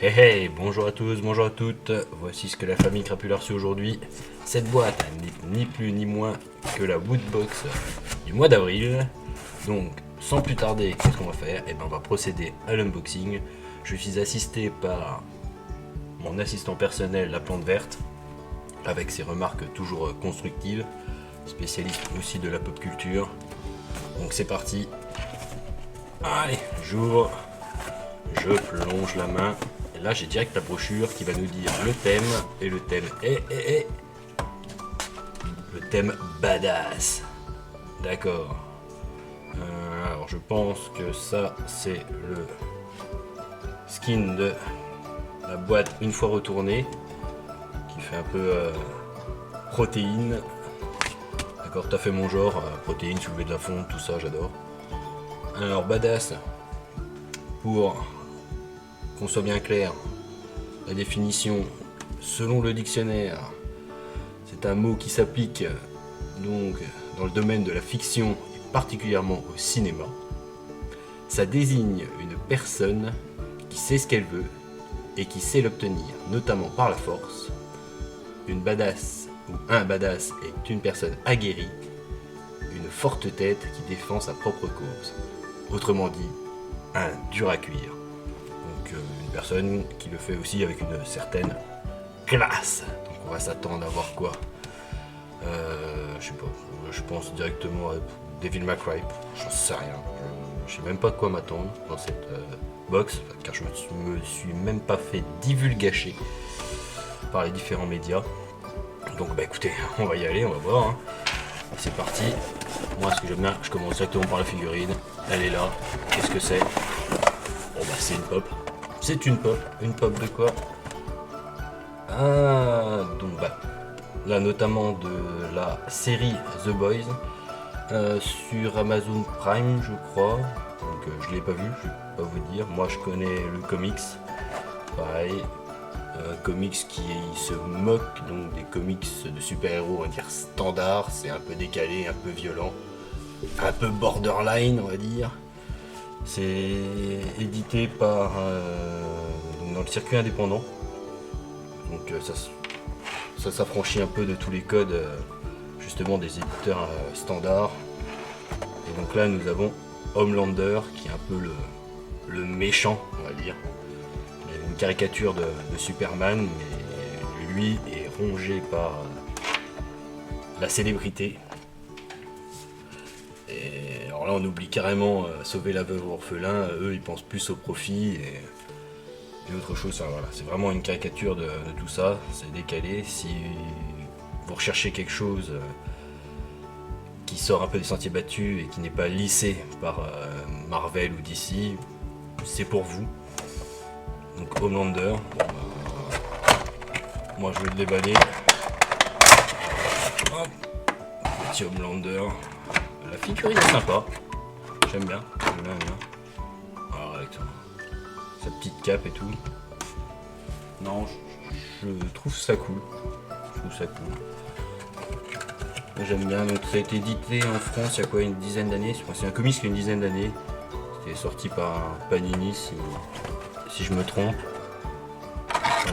Hey hey, bonjour à tous, bonjour à toutes, voici ce que la famille Crapule a reçu aujourd'hui. Cette boîte n'est ni plus ni moins que la Woodbox du mois d'avril. Donc, sans plus tarder, qu'est-ce qu'on va faire? Eh ben, on va procéder à l'unboxing. Je suis assisté par mon assistant personnel, la plante verte, avec ses remarques toujours constructives, spécialiste aussi de la pop culture. Donc c'est parti. Allez, j'ouvre, je plonge la main. Et là, j'ai direct la brochure qui va nous dire le thème. Et le thème est le thème badass. D'accord. Alors, je pense que ça, c'est le skin de la boîte une fois retournée, qui fait un peu protéine. D'accord, t'as fait mon genre, protéines, soulever de la fonte, tout ça, j'adore. Alors, badass, pour qu'on soit bien clair, la définition, selon le dictionnaire, c'est un mot qui s'applique donc dans le domaine de la fiction et particulièrement au cinéma. Ça désigne une personne qui sait ce qu'elle veut et qui sait l'obtenir, notamment par la force. Une badass ou un badass est une personne aguerrie, une forte tête qui défend sa propre cause. Autrement dit, un dur à cuire. Donc une personne qui le fait aussi avec une certaine classe. Donc on va s'attendre à voir quoi? Je sais pas, je pense directement à Devil May Cry, j'en sais rien. Je sais même pas de quoi m'attendre dans cette box, car je me suis même pas fait divulgacher par les différents médias. Donc bah écoutez, on va y aller, on va voir. Hein. C'est parti. Moi ce que j'aime bien, je commence directement par la figurine. Elle est là. Qu'est-ce que c'est? Bon bah c'est une pop. C'est une pop. Une pop de quoi? Ah, donc bah là notamment de la série The Boys sur Amazon Prime je crois. Donc je l'ai pas vu, je vais pas vous dire. Moi je connais le comics. Pareil. Comics qui se moque donc des comics de super-héros, on va dire standard, c'est un peu décalé, un peu violent, un peu borderline on va dire. C'est édité par donc dans le circuit indépendant. Donc ça s'affranchit un peu de tous les codes justement des éditeurs standards. Et donc là nous avons Homelander qui est un peu le méchant on va dire. Une caricature de Superman, mais lui est rongé par la célébrité. Et alors là, on oublie carrément sauver la veuve ou orphelin. Eux, ils pensent plus au profit et autre chose. Enfin, voilà, c'est vraiment une caricature de tout ça. C'est décalé. Si vous recherchez quelque chose qui sort un peu des sentiers battus et qui n'est pas lissé par Marvel ou DC, c'est pour vous. Donc Homelander, moi je vais le déballer. Hop. Petit Homelander. La figurine est sympa. J'aime bien. Alors avec sa petite cape et tout. Non, je trouve ça cool. J'aime bien. Donc ça a été édité en France il y a quoi, une dizaine d'années. C'est un comics qui a une dizaine d'années. C'était sorti par Panini si je me trompe.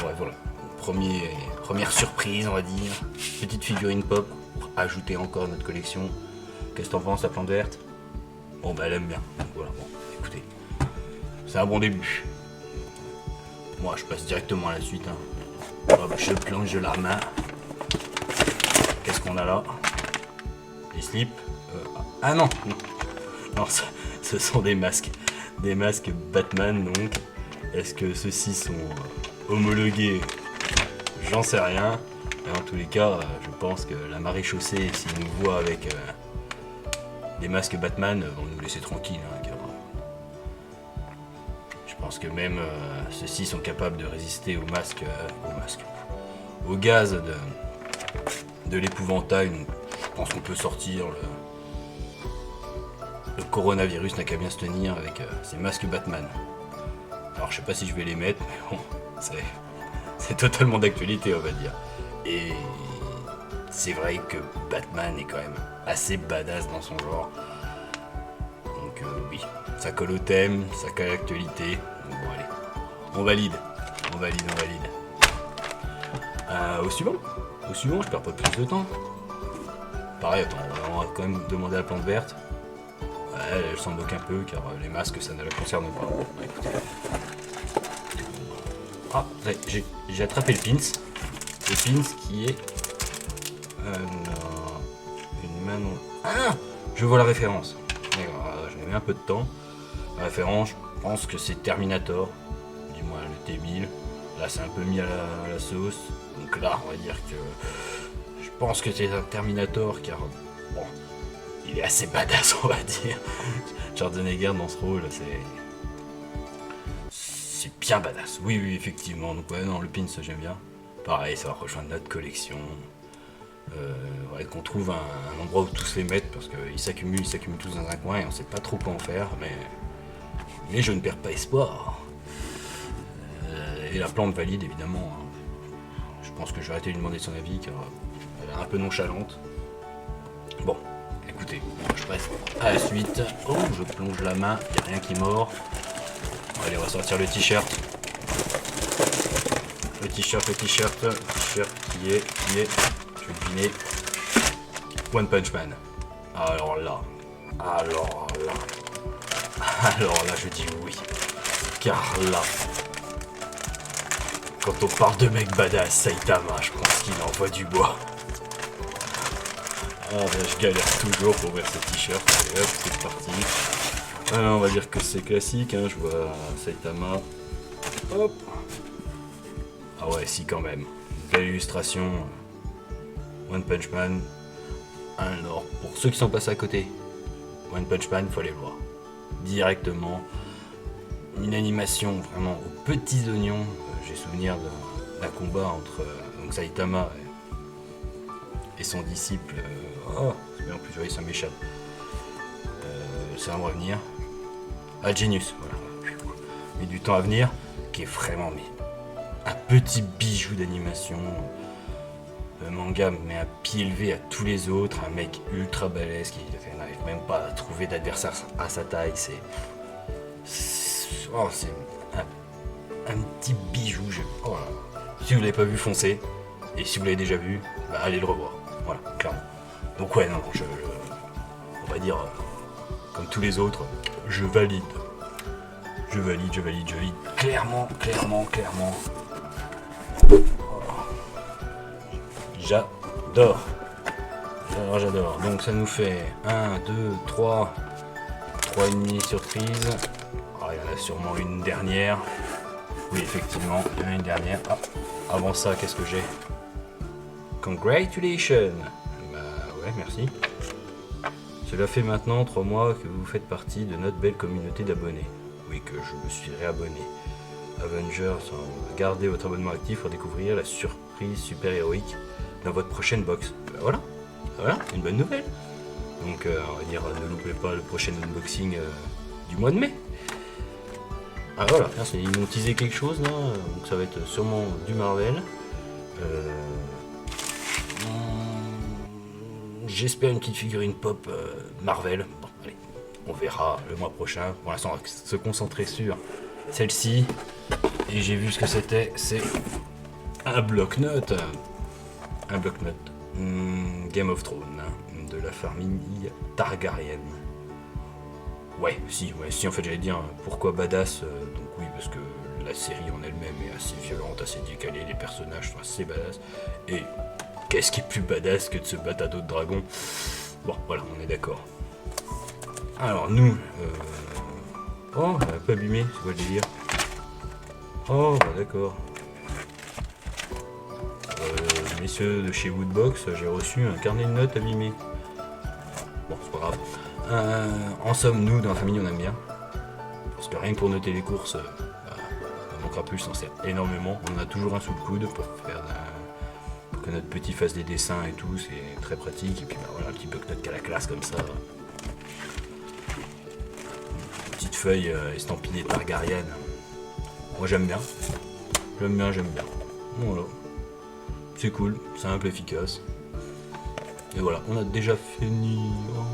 Ouais, voilà. Première surprise, on va dire. Petite figurine pop pour ajouter encore à notre collection. Qu'est-ce que t'en penses, la plante verte? Bon, bah elle aime bien. Donc, voilà, bon, écoutez. C'est un bon début. Moi, je passe directement à la suite. Hein. Hop, je plonge la main. Qu'est-ce qu'on a là? Des slips. Ah non! Non, ce sont des masques. Des masques Batman, donc. Est-ce que ceux-ci sont homologués? J'en sais rien. Mais en tous les cas, je pense que la maréchaussée, s'ils nous voient avec des masques Batman, vont nous laisser tranquilles. Hein, car je pense que même ceux-ci sont capables de résister au gaz de l'épouvantail. Donc, je pense qu'on peut sortir. Le coronavirus n'a qu'à bien se tenir avec ces masques Batman. Alors je sais pas si je vais les mettre, mais bon, c'est totalement d'actualité on va dire. Et c'est vrai que Batman est quand même assez badass dans son genre. Donc oui, ça colle au thème, ça colle à l'actualité. Donc bon allez, on valide. On valide, on valide. Au suivant. Au suivant, je perds pas plus de temps. Pareil, attends, on va quand même demander à la plante verte. Ouais, elle s'en moque un peu car les masques ça ne la concerne pas. Ouais, écoutez. Ah, ouais, j'ai attrapé le pins. Le pins qui est... une main... Ah, je vois la référence. Je mets un peu de temps. La référence, je pense que c'est Terminator. Du moins le T-1000. Là c'est un peu mis à la sauce. Donc là on va dire que... Je pense que c'est un Terminator car... Bon, il est assez badass on va dire. Schwarzenegger dans ce rôle c'est bien badass. Oui oui effectivement. Donc ouais non le pins j'aime bien. Pareil ça va rejoindre notre collection. Ouais, qu'on trouve un endroit où tous les mettre parce qu'ils s'accumulent tous dans un coin et on sait pas trop quoi en faire mais je ne perds pas espoir. Et la plante valide évidemment. Je pense que je vais arrêter de lui demander son avis car elle est un peu nonchalante. Bon, écoutez, je passe à la suite. Oh, je plonge la main, il n'y a rien qui mord. Allez, on va sortir le t-shirt. Le t-shirt qui est, je vais deviner. One Punch Man. Alors là, je dis oui. Car là, quand on parle de mec badass, Saitama, je pense qu'il envoie du bois. Ah, je galère toujours pour ouvrir ce t-shirt. Allez hop, c'est parti. Alors, on va dire que c'est classique, hein. Je vois Saitama. Hop. Ah ouais, si quand même. Belle illustration. One Punch Man. Alors, pour ceux qui sont passés à côté, One Punch Man, il faut aller le voir. Directement. Une animation vraiment aux petits oignons. J'ai souvenir d'un combat entre donc Saitama et son disciple. Oh, en plus, oui, ça m'échappe. Ça va me revenir. Ah, Genius, voilà. Mais du temps à venir, qui est vraiment un petit bijou d'animation. Le manga met un pied élevé à tous les autres, un mec ultra balèze qui n'arrive même pas à trouver d'adversaire à sa taille. C'est un petit bijou. Oh là. Si vous l'avez pas vu, foncez. Et si vous l'avez déjà vu, bah, allez le revoir. Voilà, clairement. Donc ouais, non, on va dire, comme tous les autres, je valide. Je valide. Clairement. J'adore. Donc ça nous fait 1, 2, 3 et demi surprises. Ah, il y en a sûrement une dernière. Oui, effectivement, il y en a une dernière. Ah, avant ça, qu'est-ce que j'ai? Congratulations. Bah ouais, merci. Cela fait maintenant 3 mois que vous faites partie de notre belle communauté d'abonnés. Oui, que je me suis réabonné. Avengers, gardez votre abonnement actif pour découvrir la surprise super héroïque dans votre prochaine box. Bah voilà, une bonne nouvelle. Donc on va dire, ne loupez pas le prochain unboxing du mois de mai. Ah voilà, ils m'ont teasé quelque chose là, donc ça va être sûrement du Marvel. J'espère une petite figurine pop Marvel. Bon, allez, on verra le mois prochain. Pour l'instant, on va se concentrer sur celle-ci. Et j'ai vu ce que c'était. C'est un bloc-notes. Game of Thrones, hein, de la famille Targaryen. Ouais, si, en fait j'allais dire pourquoi badass. Donc oui, parce que la série en elle-même est assez violente, assez décalée, les personnages sont assez badass. Et qu'est-ce qui est plus badass que de se battre à d'autres dragons? Bon, voilà, on est d'accord. Alors, nous... Oh, pas abîmé, c'est quoi le délire? Oh, bah d'accord. Messieurs de chez Woodbox, j'ai reçu un carnet de notes abîmé. Bon, c'est pas grave. En somme, nous, dans la famille, on aime bien. Parce que rien que pour noter les courses, mon crapule s'en sert énormément. On en a toujours un sous le coude pour que notre petit fasse des dessins et tout, c'est très pratique. Et puis voilà, un petit bloc-notes qu'à la classe comme ça. Une petite feuille estampillée Targaryen. Moi j'aime bien. J'aime bien. Voilà. C'est cool, simple, efficace. Et voilà, on a déjà fini. Oh,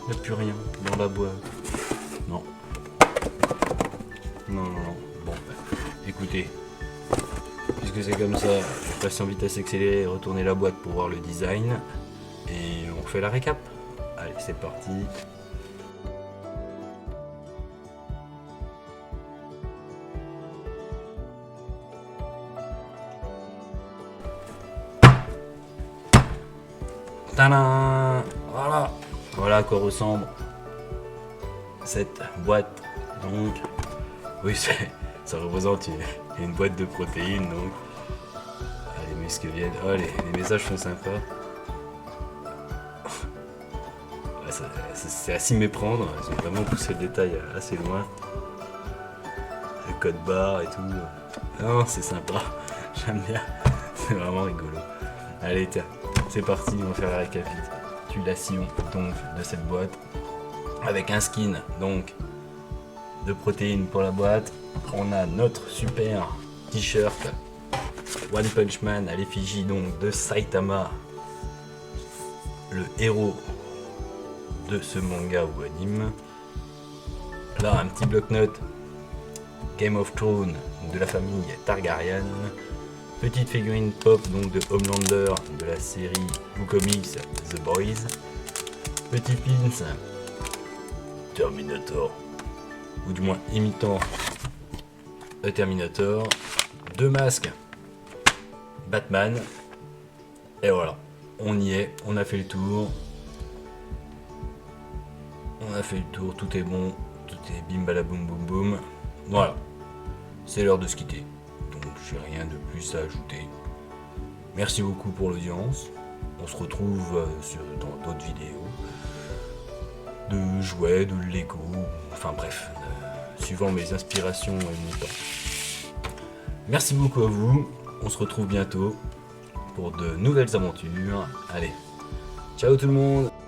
il n'y a plus rien dans la boîte. Non. Bon, écoutez, que c'est comme ça, je vais passer en vitesse accélérée et retourner la boîte pour voir le design. Et on fait la récap. Allez, c'est parti. Tadam! Voilà à quoi ressemble cette boîte. Donc, oui, ça représente une boîte de protéines. Donc, les muscles viennent. Oh, les messages sont sympas. C'est à s'y méprendre. Ils ont vraiment poussé le détail assez loin. Le code barre et tout. Non, c'est sympa. J'aime bien. C'est vraiment rigolo. Allez, tiens, c'est parti. On va faire la récapitulation donc de cette boîte avec un skin donc de protéines pour la boîte. On a notre super t-shirt One Punch Man à l'effigie donc de Saitama, le héros de ce manga ou anime. Là, un petit bloc-notes Game of Thrones de la famille Targaryen. Petite figurine pop donc de Homelander de la série ou comics The Boys. Petit pins Terminator, ou du moins imitant le Terminator. Deux masques Batman. Et voilà, on y est, on a fait le tour. On a fait le tour, tout est bon, tout est bim balaboum boum boum. Voilà, c'est l'heure de se quitter. Donc j'ai rien de plus à ajouter. Merci beaucoup pour l'audience. On se retrouve dans d'autres vidéos de jouets, de Lego, enfin bref, suivant mes inspirations et mon temps. Merci beaucoup à vous. On se retrouve bientôt pour de nouvelles aventures. Allez, ciao tout le monde!